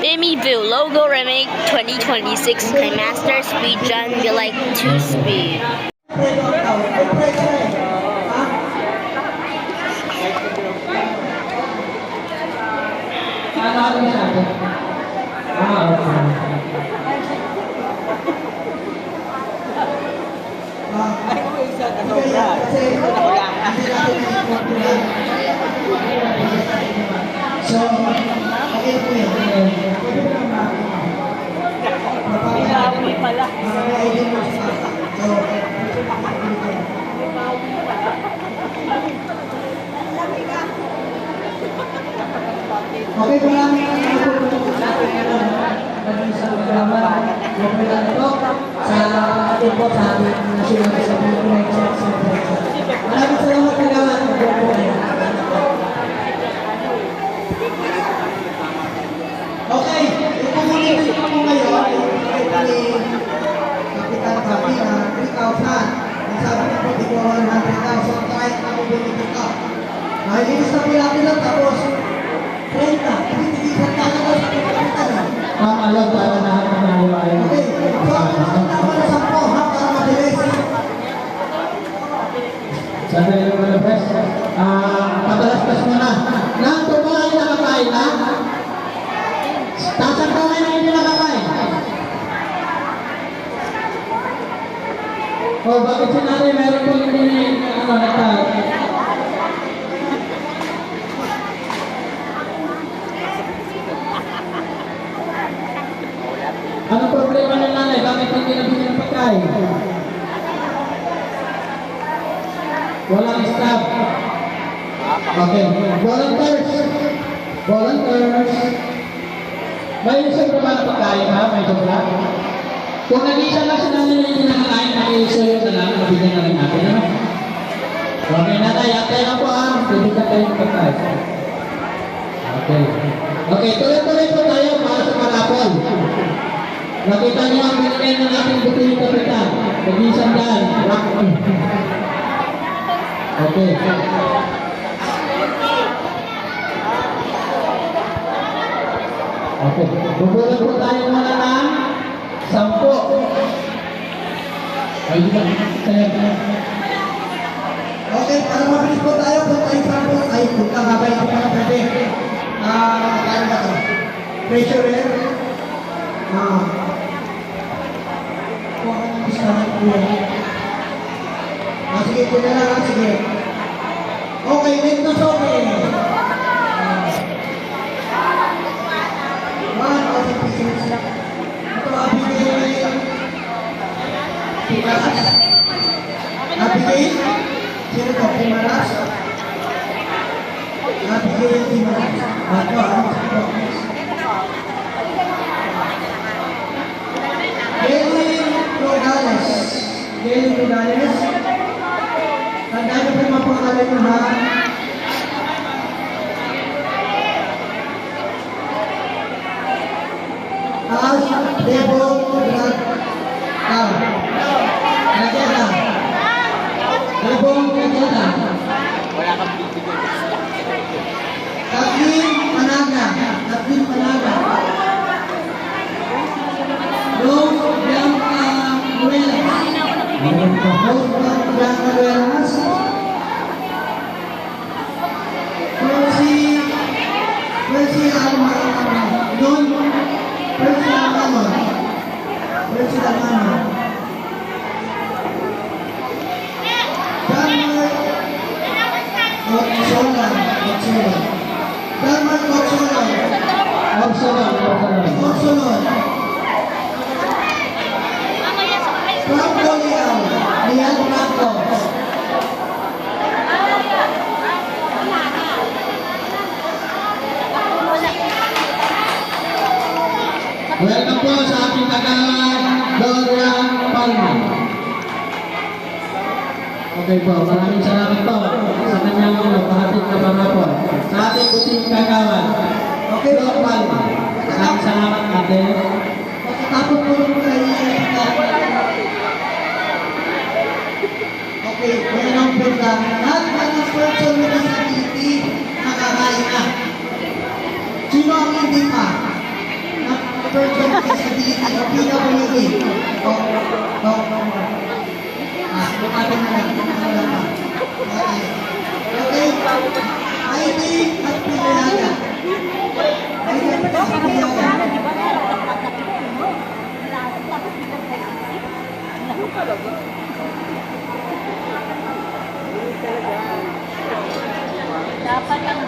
Mimivu logo remake 2026 kay Master Speed John be like 2 speed. So, okay po yan. Pwede mo naman Ilawi pala. ID mo sa so, okay po lang yung puputok natin ngayon sa programa yung pilang ito sa ating po sa ating national sa Pilipinas. Maraming salamat kailangan ng buong po ngayon. Okay, ipukulit ko po ngayon ni Kapitan Sabi na 3,000. Ang sabi ko po, ito 100,000 kahit ako bumiti ka. Nahiligis na po natin lang tapos 30. Ibigay sa talaga sa Kapitan. Tama lang para lahat ng nahiwain. Okay, so ang naman sa po, ha, para mabilis. Sabi yung mga best, padalastas mo na. Nang tumahay na kakain na, tasang kamay na hindi nakakain. O bakit sinari meron po hindi nagtag? Anong problema ng nanay? Bakit hindi nabili ng pagkain? Walang staff. Okay. Volunteers. Volunteers. May sobra ba na pagkain ha? May sobra? Kung nag-isa lang si nanay na hindi nakakain, nag-iisuyo na lang, mabigyan na rin natin. Ha? Okay, nanay, atay na po ha. Bibigyan kayo ng pagkain. Okay. Okay, tuloy-tuloy po tayo para sa parapol. Nakita niyo ang binigay ng ating buting kapitan. Nag-isang daan. Okay. Okay. Bubulan po tayo muna ng 10. Ay, di ba? Okay, para mabilis po tayo, kung tayo sample, ay, kung kakabay ko pa na pwede. Kaya ba ito? Pressure air. Kuha ka ng isahan ko yan. Sige, ito na lang, sige. Okay, next na soke. 1,000 pesos. Ito, Abigail. Timaras. Abigail. Sino to? Timaras. Abigail Timaras. Ito, Kelly Rogales. Kelly Rogales. Tandaan niyo po yung mga pangalan nyo ha. As Debo Gageta. Debo Gageta. Kathleen Panaga. Kathleen Panaga. Rose Bianca Ruelas. Rose Bianca Ruelas. Percy Almano. Don Percy Almano. Percy Almano. Denmark Otsola. Denmark Otsola. Otsola. Franco Leal. Leal Franco. Welcome po sa ating kagawan, Gloria Palma. Okay po, maraming salamat po sa kanyang pahatid na parapol. Sa ating buting kagawan, Gloria Palma. Maraming salamat natin. Pagkatapos po nung okay, yan ang punta. Lahat ng person na disability, nakakain na. Sino ang hindi pa? person with disability o PWD. Bukatin na lang. Okay. Heidi at Piliaga. Heidi at Piliaga. Dapat ang